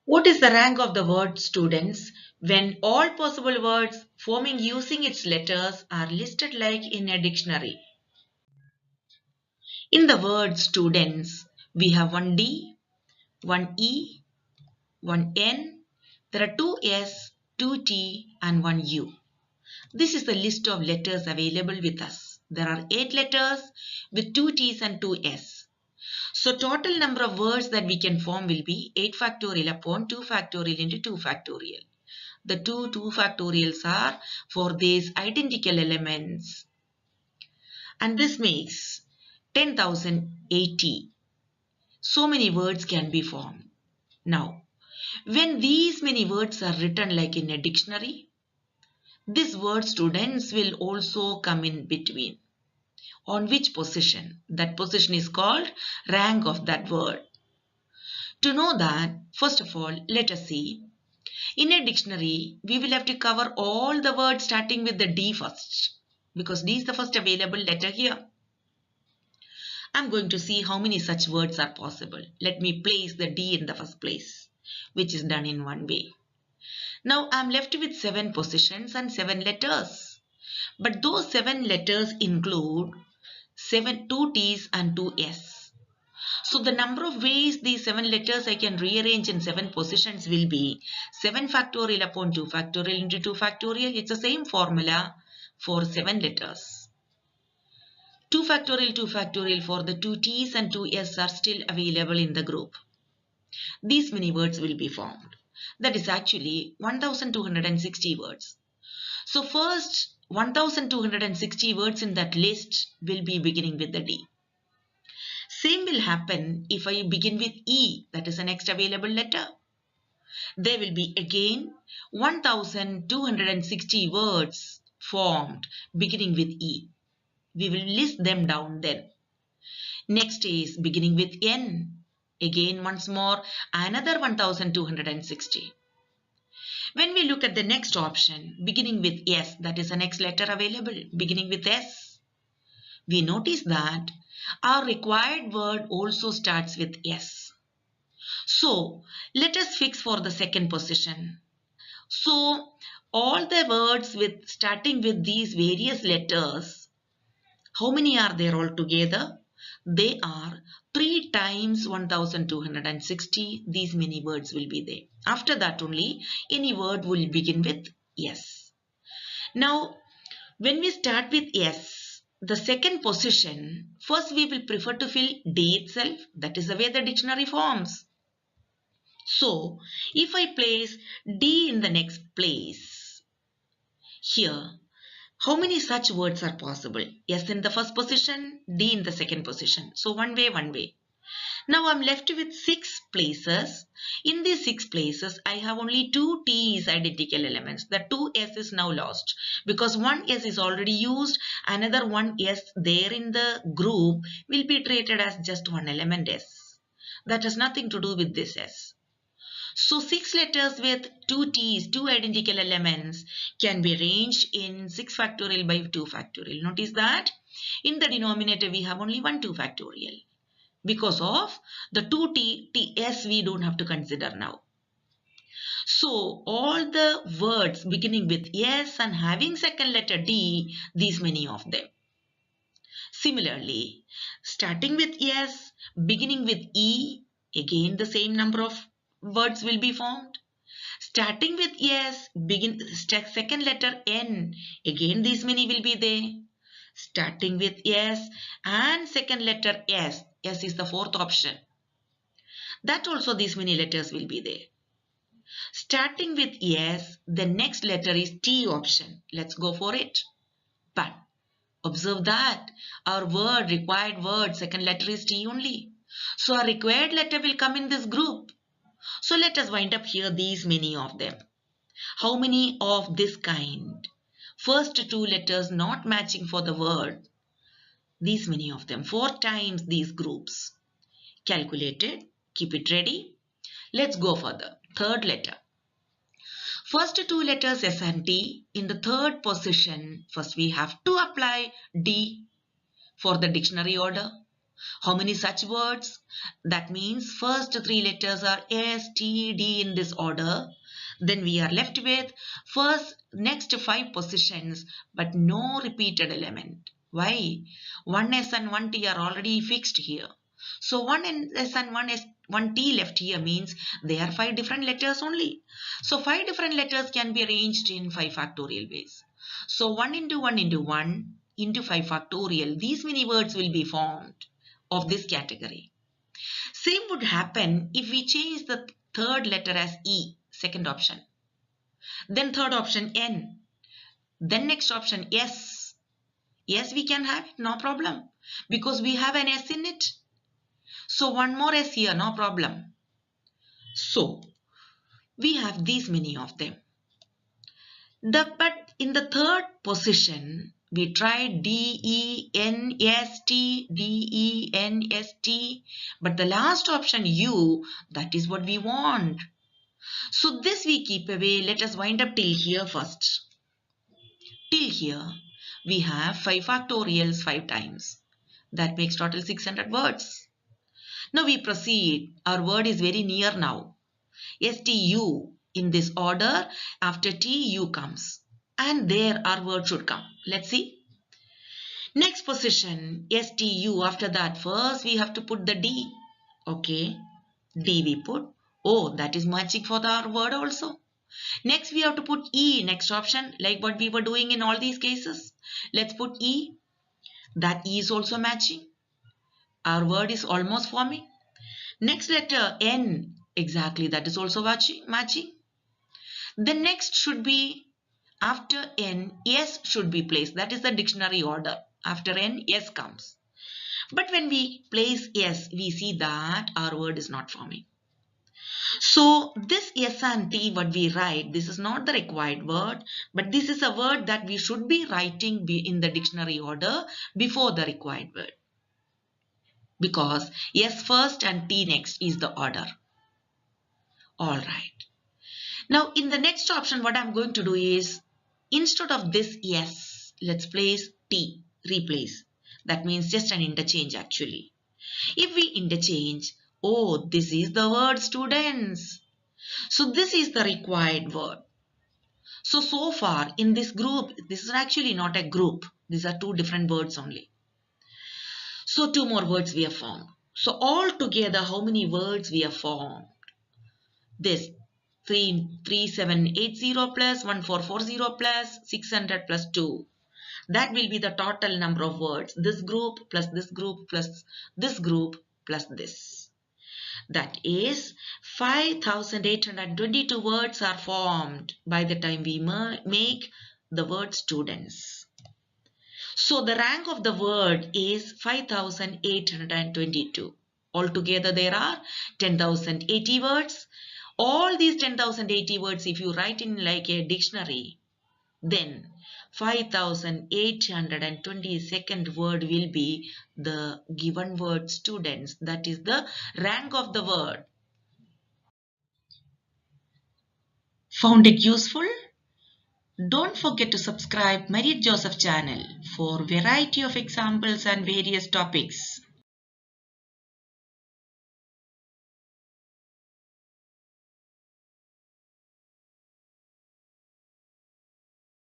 What is the rank of the word students when all possible words forming using its letters are listed like in a dictionary? In the word students, we have one D, one E, one N, there are two S, two T and one U. This is the list of letters available with us. There are 8 letters with 2 T's and 2 S. So total number of words that we can form will be 8 factorial upon 2 factorial into 2 factorial. The two factorials are for these identical elements. And this makes 10,080. So many words can be formed. Now, when these many words are written like in a dictionary, this word students will also come in between. On which position? That position is called rank of that word. To know that, first of all, let us see. In a dictionary, we will have to cover all the words starting with the D first, because D is the first available letter here. I'm going to see how many such words are possible. Let me place the D in the first place, which is done in one way. Now I'm left with 7 positions and 7 letters. But those 7 letters include 2 T's and 2 S. So the number of ways these 7 letters I can rearrange in 7 positions will be 7 factorial upon 2 factorial into 2 factorial. It's the same formula for 7 letters. 2 factorial for the 2 T's and 2 S are still available in the group. These many words will be formed. That is actually 1260 words. So first 1260 words in that list will be beginning with the D. Same will happen if I begin with E, that is the next available letter. There will be again 1260 words formed beginning with E. We will list them down then. Next is beginning with N. Again once more another 1260. When we look at the next option beginning with S, that is the next letter available beginning with S, we notice that our required word also starts with S. So let us fix for the second position. So all the words with starting with these various letters, how many are there altogether? They are 3 times 1260. These many words will be there. After that only any word will begin with S. Now when we start with S, the second position, first we will prefer to fill D itself. That is the way the dictionary forms. So, if I place D in the next place, here, how many such words are possible? S in the first position, D in the second position. So, one way, one way. Now, I'm left with 6 places. In these 6 places, I have only 2 T's identical elements. The 2 S is now lost because one S is already used. Another one S there in the group will be treated as just one element S. That has nothing to do with this S. So 6 letters with 2 T's, 2 identical elements can be arranged in 6 factorial by 2 factorial. Notice that in the denominator we have only 1 2 factorial. Because of the 2 TS we don't have to consider now. So all the words beginning with S and having second letter D, these many of them. Similarly, starting with S, beginning with E, again the same number of words will be formed. Starting with S, second letter N, again these many will be there. Starting with S and second letter S, S is the fourth option. That also these many letters will be there. Starting with S, the next letter is T option. Let's go for it. But observe that our required word, second letter is T only. So our required letter will come in this group. So let us wind up here these many of them. How many of this kind? First 2 letters not matching for the word. These many of them. 4 times these groups. Calculated. Keep it ready. Let's go for the third letter. First 2 letters S and T. In the third position, first we have to apply D for the dictionary order. How many such words? That means first three letters are S, T, D in this order. Then we are left with first next five positions but no repeated element. Why? One S and one T are already fixed here. So one S and one T left here means they are five different letters only. So five different letters can be arranged in 5 factorial ways. So 1 into 1 into 1 into 5 factorial. These many words will be formed of this category. Same would happen if we change the third letter as E, second option. Then third option N. Then next option S. Yes, we can have it, no problem. Because we have an S in it. So one more S here, no problem. So we have these many of them. But in the third position, we tried D, E, N, S, T, D, E, N, S, T. But the last option U, that is what we want. So this we keep away. Let us wind up till here first. Till here, we have 5 factorials 5 times. That makes total 600 words. Now we proceed. Our word is very near now. STU in this order. After TU comes. And there our word should come. Let's see. Next position, STU. After that, first we have to put the D. Okay. D we put. Oh, that is matching for our word also. Next we have to put E, next option, like what we were doing in all these cases. Let's put E. That E is also matching. Our word is almost forming. Next letter N, exactly, that is also matching. The next should be after N, S should be placed. That is the dictionary order. After N, S comes. But when we place S, we see that our word is not forming. So this S and T what we write, this is not the required word, but this is a word that we should be writing in the dictionary order before the required word. Because S first and T next is the order. Alright. Now in the next option what I'm going to do is, instead of this S, let's place T, replace. That means just an interchange actually. If we interchange, oh, this is the word students. So this is the required word. So far in this group, this is actually not a group. These are two different words only. So two more words we have formed. So all together, how many words we have formed? This 3780 plus 1440 plus 600 plus 2. That will be the total number of words. This group plus this group plus this group plus this. That is 5,822 words are formed by the time we make the word students. So the rank of the word is 5,822. Altogether there are 10,080 words. All these 10,080 words if you write in like a dictionary, then 5,822nd word will be the given word students. That is the rank of the word. Found it useful? Don't forget to subscribe Maria Joseph channel for variety of examples and various topics.